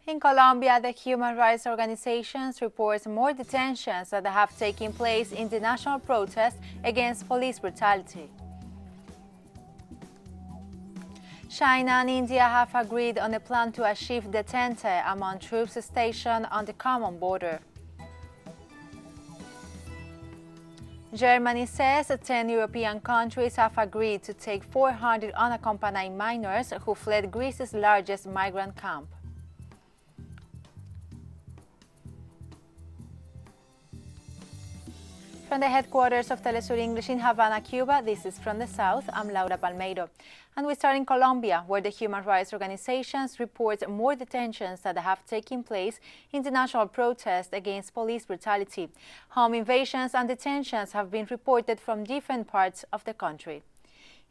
In Colombia, the human rights organizations report more detentions that have taken place in the national protest against police brutality. China and India have agreed on a plan to achieve detente among troops stationed on the common border. Germany says 10 European countries have agreed to take 400 unaccompanied minors who fled Greece's largest migrant camp. From the headquarters of TeleSUR English in Havana, Cuba, this is From the South. I'm Laura Palmeiro. And we start in Colombia, where the human rights organizations report more detentions that have taken place in the national protest against police brutality. Home invasions and detentions have been reported from different parts of the country.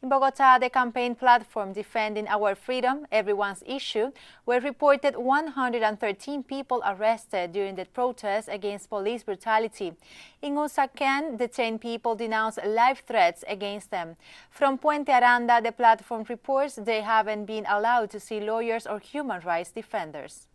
In Bogotá, the campaign platform Defending Our Freedom, Everyone's Issue, were reported 113 people arrested during the protest against police brutality. In Usaquén, detained people denounced live threats against them. From Puente Aranda, the platform reports they haven't been allowed to see lawyers or human rights defenders.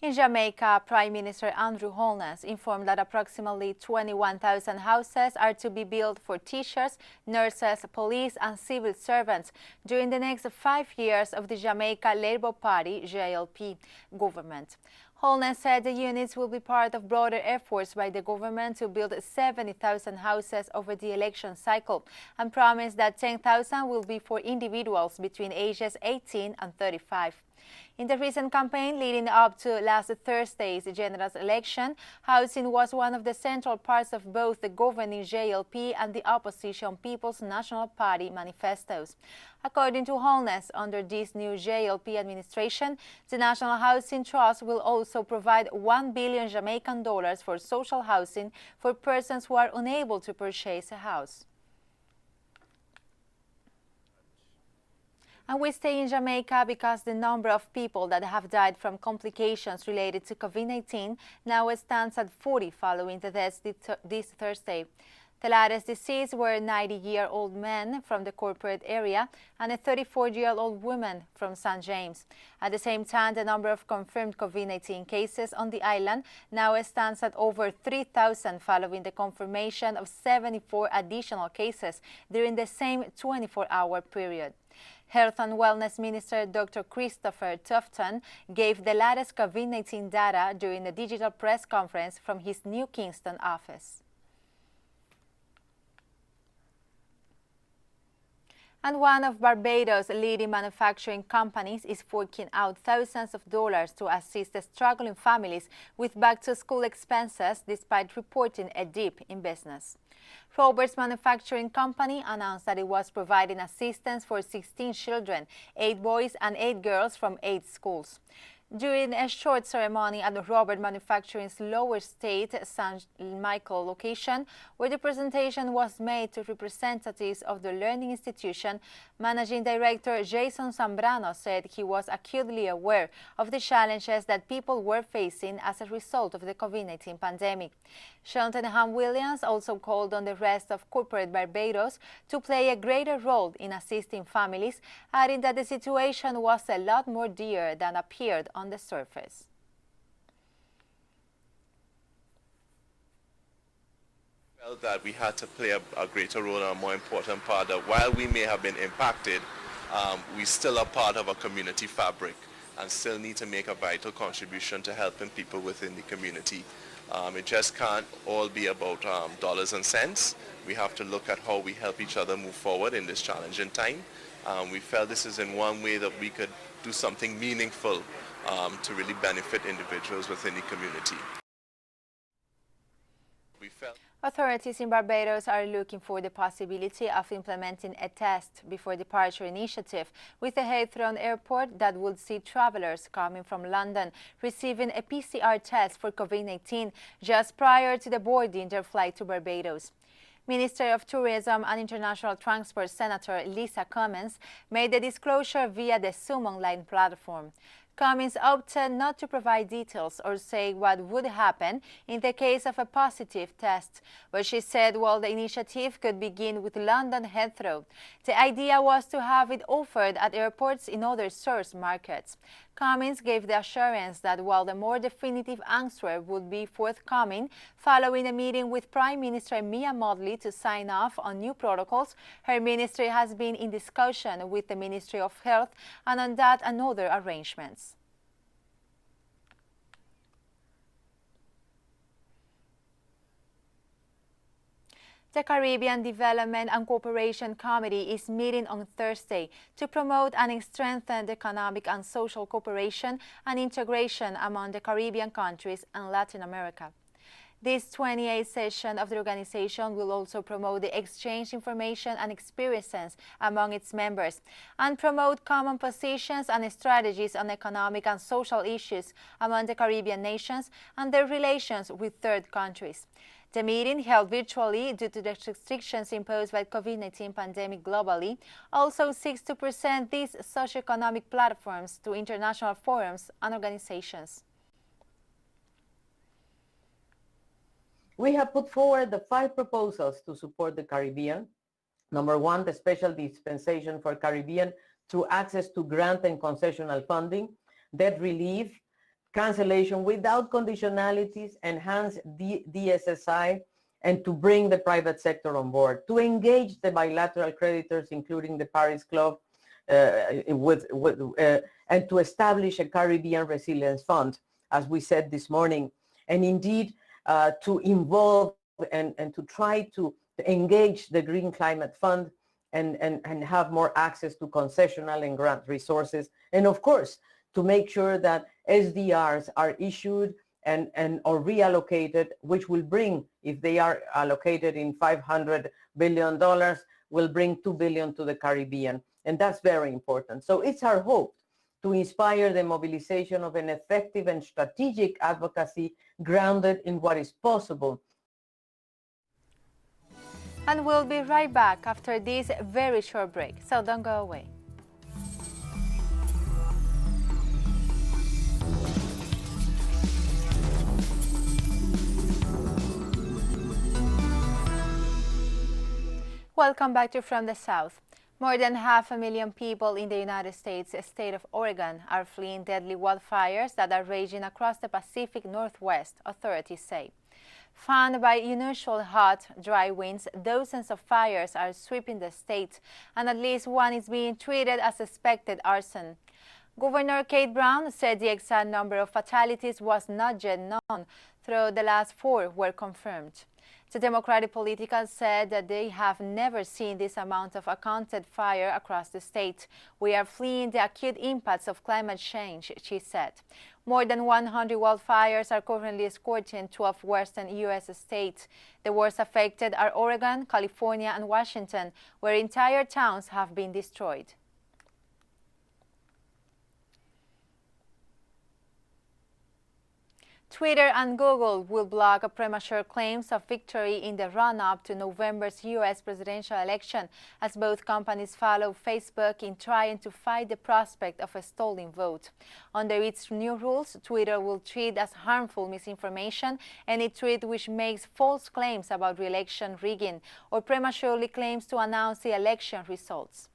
In Jamaica, Prime Minister Andrew Holness informed that approximately 21,000 houses are to be built for teachers, nurses, police and civil servants during the next 5 years of the Jamaica Labour Party (JLP) government. Holness said the units will be part of broader efforts by the government to build 70,000 houses over the election cycle and promised that 10,000 will be for individuals between ages 18 and 35. In the recent campaign leading up to last Thursday's general election, housing was one of the central parts of both the governing JLP and the opposition People's National Party manifestos. According to Holness, under this new JLP administration, the National Housing Trust will also provide $1 billion Jamaican dollars for social housing for persons who are unable to purchase a house. And we stay in Jamaica because the number of people that have died from complications related to COVID-19 now stands at 40 following the deaths this Thursday. The latest deceased were a 90-year-old man from the corporate area and a 34-year-old woman from St. James. At the same time, the number of confirmed COVID-19 cases on the island now stands at over 3,000 following the confirmation of 74 additional cases during the same 24-hour period. Health and Wellness Minister Dr. Christopher Tufton gave the latest COVID-19 data during a digital press conference from his New Kingston office. And one of Barbados' leading manufacturing companies is forking out thousands of dollars to assist the struggling families with back-to-school expenses despite reporting a dip in business. Roberts Manufacturing Company announced that it was providing assistance for 16 children, 8 boys and 8 girls from 8 schools. During a short ceremony at the Robert Manufacturing's Lower State St. Michael location, where the presentation was made to representatives of the learning institution, Managing Director Jason Zambrano said he was acutely aware of the challenges that people were facing as a result of the COVID-19 pandemic. Shelton Williams also called on the rest of corporate Barbados to play a greater role in assisting families, adding that the situation was a lot more dire than appeared on the surface. Felt that we had to play a greater role and a more important part that while we may have been impacted, we still are part of a community fabric and still need to make a vital contribution to helping people within the community. It just can't all be about dollars and cents. We have to look at how we help each other move forward in this challenging time. We felt this is in one way that we could do something meaningful to really benefit individuals within the community. We felt Authorities in Barbados are looking for the possibility of implementing a test before departure initiative with the Heathrow airport that would see travelers coming from London receiving a PCR test for COVID-19 just prior to the boarding their flight to Barbados. Minister of Tourism and International Transport Senator Lisa Cummins made the disclosure via the Zoom online platform. Cummins opted not to provide details or say what would happen in the case of a positive test, but she said while the initiative could begin with London Heathrow, the idea was to have it offered at airports in other source markets. Cummins gave the assurance that while the more definitive answer would be forthcoming following a meeting with Prime Minister Mia Mottley to sign off on new protocols, her ministry has been in discussion with the Ministry of Health and on that and other arrangements. The Caribbean Development and Cooperation Committee is meeting on Thursday to promote and strengthen economic and social cooperation and integration among the Caribbean countries and Latin America. This 28th session of the organization will also promote the exchange information and experiences among its members and promote common positions and strategies on economic and social issues among the Caribbean nations and their relations with third countries. The meeting, held virtually due to the restrictions imposed by the COVID-19 pandemic globally, also seeks to present these socioeconomic platforms to international forums and organizations. We have put forward the 5 proposals to support the Caribbean. Number 1, the special dispensation for Caribbean through access to grant and concessional funding, debt relief, cancellation without conditionalities, enhance DSSI, and to bring the private sector on board, to engage the bilateral creditors, including the Paris Club, and to establish a Caribbean Resilience Fund, as we said this morning, and indeed to involve and to try to engage the Green Climate Fund and have more access to concessional and grant resources, and of course, to make sure that SDRs are issued and or reallocated, which will bring, if they are allocated in $500 billion, will bring $2 billion to the Caribbean. And that's very important. So it's our hope to inspire the mobilization of an effective and strategic advocacy grounded in what is possible. And we'll be right back after this very short break, so don't go away. Welcome back to From the South. More than 500,000 people in the United States state of Oregon are fleeing deadly wildfires that are raging across the Pacific Northwest, authorities say. Fanned by unusual hot, dry winds, dozens of fires are sweeping the state, and at least one is being treated as suspected arson. Governor Kate Brown said the exact number of fatalities was not yet known, though the last 4 were confirmed. The Democratic politician said that they have never seen this amount of accounted fire across the state. We are fleeing the acute impacts of climate change, she said. More than 100 wildfires are currently scorching 12 western U.S. states. The worst affected are Oregon, California, and Washington, where entire towns have been destroyed. Twitter and Google will block premature claims of victory in the run-up to November's U.S. presidential election, as both companies follow Facebook in trying to fight the prospect of a stolen vote. Under its new rules, Twitter will treat as harmful misinformation any tweet which makes false claims about re-election rigging or prematurely claims to announce the election results.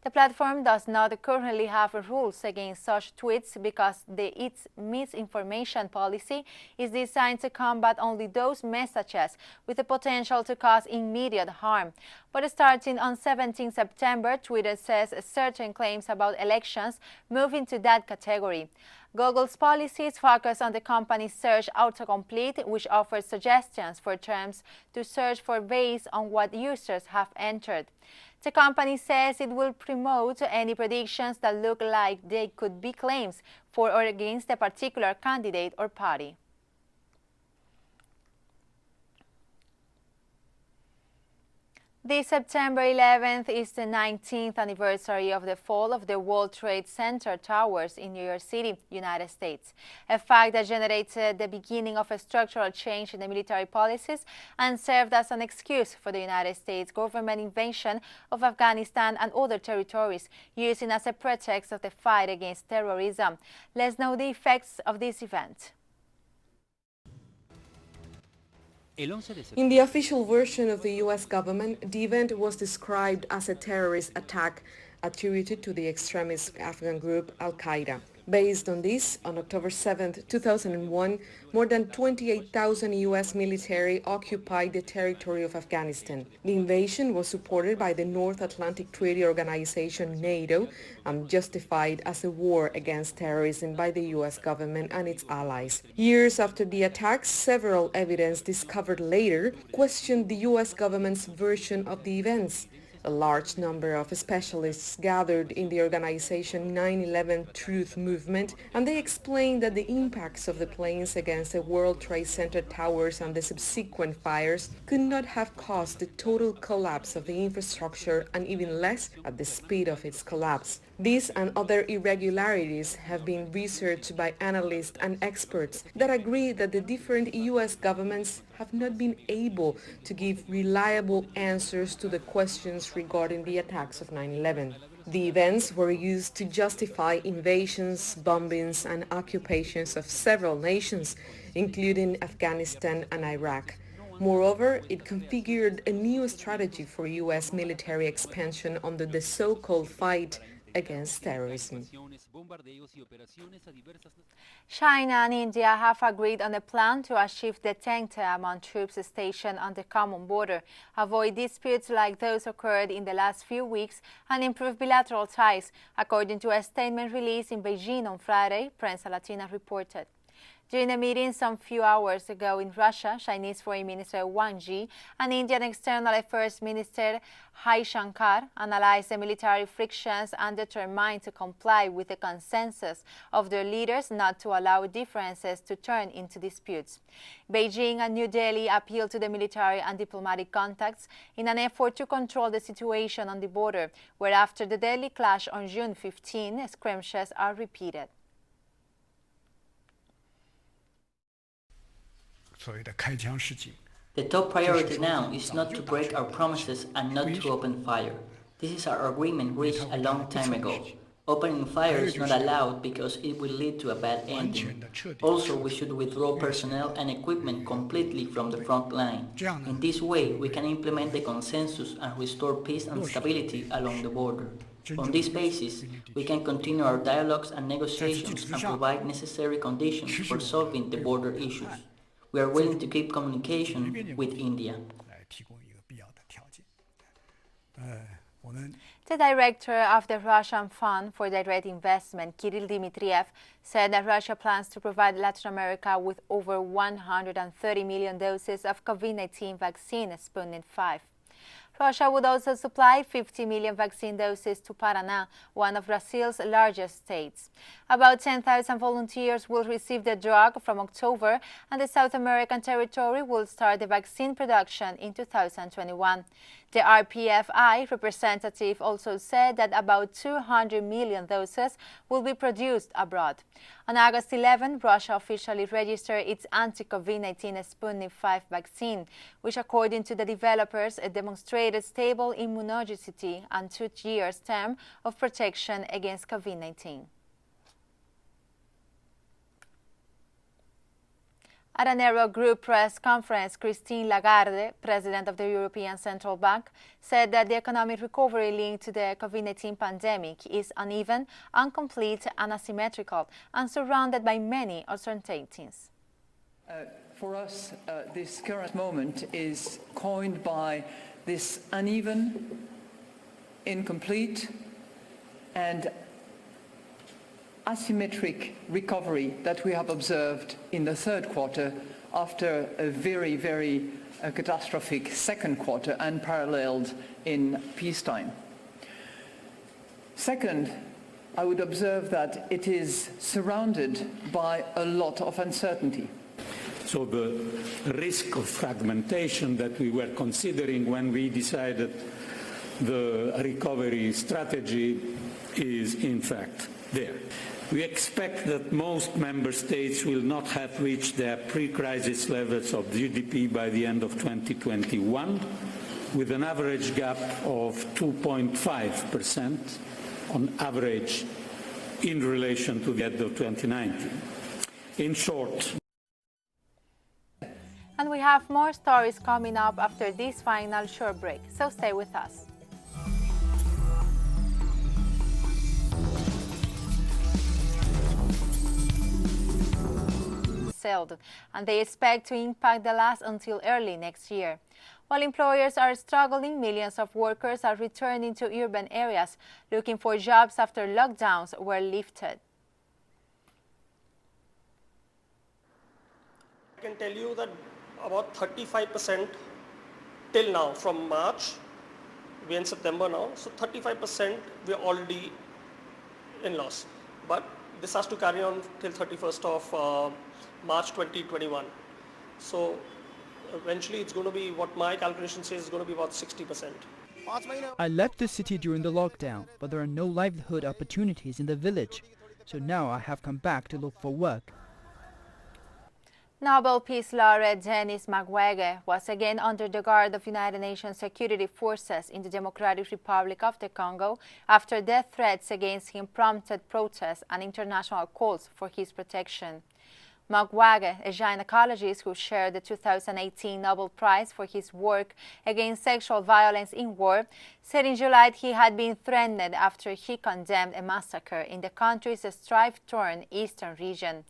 The platform does not currently have rules against such tweets because its misinformation policy is designed to combat only those messages with the potential to cause immediate harm. But starting on 17 September, Twitter says certain claims about elections move into that category. Google's policies focus on the company's search autocomplete, which offers suggestions for terms to search for based on what users have entered. The company says it will promote any predictions that look like they could be claims for or against a particular candidate or party. The September 11th is the 19th anniversary of the fall of the World Trade Center towers in New York City, United States, a fact that generated the beginning of a structural change in the military policies and served as an excuse for the United States government invasion of Afghanistan and other territories, using as a pretext of the fight against terrorism. Let's know the effects of this event. In the official version of the U.S. government, the event was described as a terrorist attack attributed to the extremist Afghan group Al-Qaeda. Based on this, on October 7, 2001, more than 28,000 U.S. military occupied the territory of Afghanistan. The invasion was supported by the North Atlantic Treaty Organization, NATO, and justified as a war against terrorism by the U.S. government and its allies. Years after the attacks, several evidence discovered later questioned the U.S. government's version of the events. A large number of specialists gathered in the organization 9/11 Truth Movement, and they explained that the impacts of the planes against the World Trade Center towers and the subsequent fires could not have caused the total collapse of the infrastructure, and even less at the speed of its collapse. These and other irregularities have been researched by analysts and experts that agree that the different U.S. governments have not been able to give reliable answers to the questions regarding the attacks of 9/11. The events were used to justify invasions, bombings, and occupations of several nations, including Afghanistan and Iraq. Moreover, it configured a new strategy for U.S. military expansion under the so-called fight against terrorism. China and India have agreed on a plan to achieve detente among troops stationed on the common border, avoid disputes like those occurred in the last few weeks, and improve bilateral ties, according to a statement released in Beijing on Friday, Prensa Latina reported. During a meeting some few hours ago in Russia, Chinese Foreign Minister Wang Yi and Indian External Affairs Minister Hai Shankar analyzed the military frictions and determined to comply with the consensus of their leaders not to allow differences to turn into disputes. Beijing and New Delhi appealed to the military and diplomatic contacts in an effort to control the situation on the border, where after the deadly clash on June 15, skirmishes are repeated. The top priority now is not to break our promises and not to open fire. This is our agreement reached a long time ago. Opening fire is not allowed because it will lead to a bad ending. Also, we should withdraw personnel and equipment completely from the front line. In this way, we can implement the consensus and restore peace and stability along the border. On this basis, we can continue our dialogues and negotiations and provide necessary conditions for solving the border issues. We are willing to keep communication with India. The director of the Russian Fund for Direct Investment, Kirill Dmitriev, said that Russia plans to provide Latin America with over 130 million doses of COVID-19 vaccine, Sputnik V. Russia would also supply 50 million vaccine doses to Paraná, one of Brazil's largest states. About 10,000 volunteers will receive the drug from October, and the South American territory will start the vaccine production in 2021. The RPFI representative also said that about 200 million doses will be produced abroad. On August 11, Russia officially registered its anti-COVID-19 Sputnik V vaccine, which according to the developers demonstrated stable immunogenicity and 2 years term of protection against COVID-19. At an Eurogroup press conference, Christine Lagarde, president of the European Central Bank, said that the economic recovery linked to the COVID-19 pandemic is uneven, incomplete and asymmetrical, and surrounded by many uncertainties. For us, this current moment is coined by this uneven, incomplete and asymmetric recovery that we have observed in the third quarter after a very catastrophic second quarter, unparalleled in peacetime. Second, I would observe that it is surrounded by a lot of uncertainty. So the risk of fragmentation that we were considering when we decided the recovery strategy is in fact there. We expect that most member states will not have reached their pre-crisis levels of GDP by the end of 2021, with an average gap of 2.5% on average in relation to the end of 2019. In short, and we have more stories coming up after this final short break, so stay with us. And they expect to impact the last until early next year. While employers are struggling, millions of workers are returning to urban areas looking for jobs after lockdowns were lifted. I can tell you that about 35% till now, from March, we're in September now, so 35% we're already in loss. But this has to carry on till 31st of March 2021. So eventually it's going to be, what my calculation says, is going to be about 60%. I left the city during the lockdown, but there are no livelihood opportunities in the village. So now I have come back to look for work. Nobel Peace Laureate Denis Mukwege was again under the guard of United Nations security forces in the Democratic Republic of the Congo after death threats against him prompted protests and international calls for his protection. Mukwege, a gynecologist who shared the 2018 Nobel Prize for his work against sexual violence in war, said in July he had been threatened after he condemned a massacre in the country's strife-torn eastern region.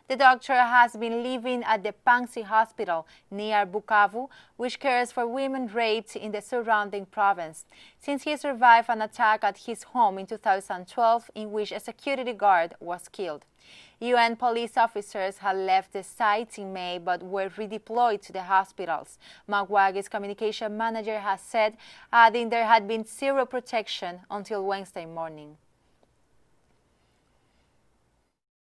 The doctor has been living at the Panzi hospital near Bukavu, which cares for women raped in the surrounding province, since he survived an attack at his home in 2012 in which a security guard was killed. UN police officers had left the site in May but were redeployed to the hospitals. Mukwege's communication manager has said, adding there had been zero protection until Wednesday morning.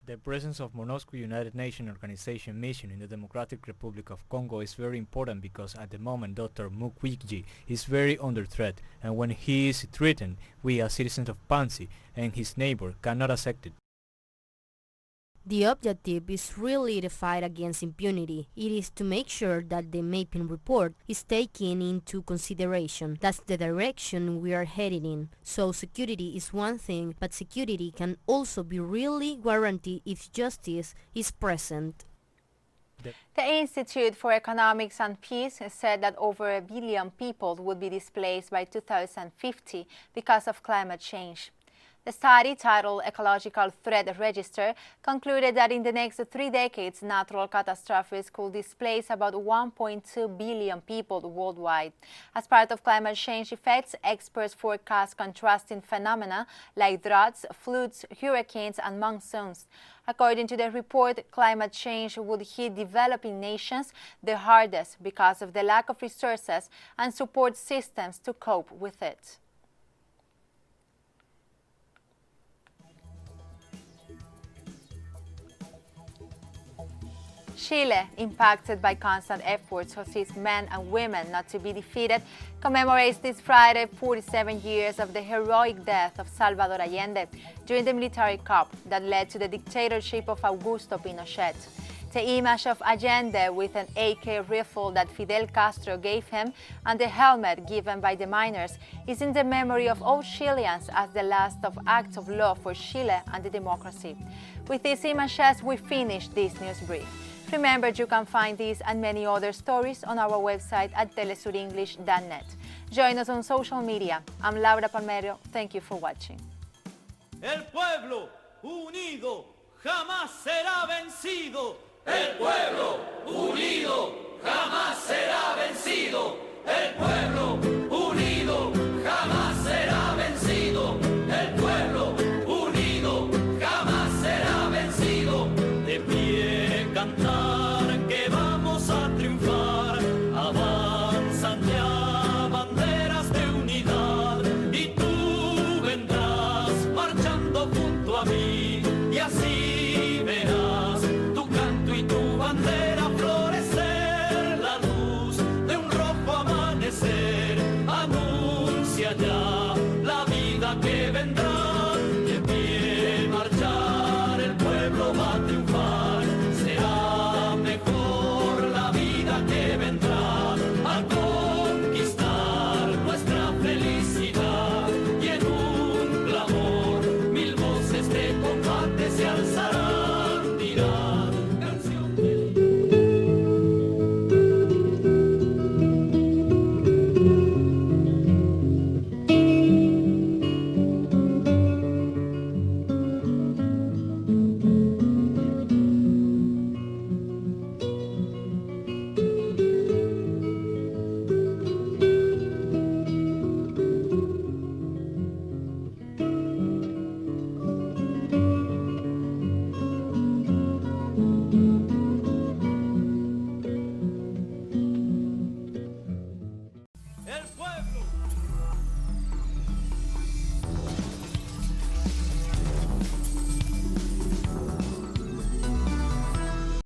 The presence of MONUSCO United Nations Organization mission in the Democratic Republic of Congo is very important because at the moment Dr. Mukwege is very under threat, and when he is threatened, we as citizens of Panzi and his neighbor cannot accept it. The objective is really the fight against impunity. It is to make sure that the mapping report is taken into consideration. That's the direction we are headed in. So security is one thing, but security can also be really guaranteed if justice is present. The Institute for Economics and Peace said that over 1 billion people would be displaced by 2050 because of climate change. The study, titled Ecological Threat Register, concluded that in the next 3 decades, natural catastrophes could displace about 1.2 billion people worldwide. As part of climate change effects, experts forecast contrasting phenomena like droughts, floods, hurricanes, and monsoons. According to the report, climate change would hit developing nations the hardest because of the lack of resources and support systems to cope with it. Chile, impacted by constant efforts to assist men and women not to be defeated, commemorates this Friday 47 years of the heroic death of Salvador Allende during the military coup that led to the dictatorship of Augusto Pinochet. The image of Allende with an AK rifle that Fidel Castro gave him and the helmet given by the miners is in the memory of all Chileans as the last of acts of law for Chile and the democracy. With these images, we finish this news brief. Remember, you can find these and many other stories on our website at telesurenglish.net. Join us on social media. I'm Laura Palmero. Thank you for watching. El pueblo unido jamás será vencido. El pueblo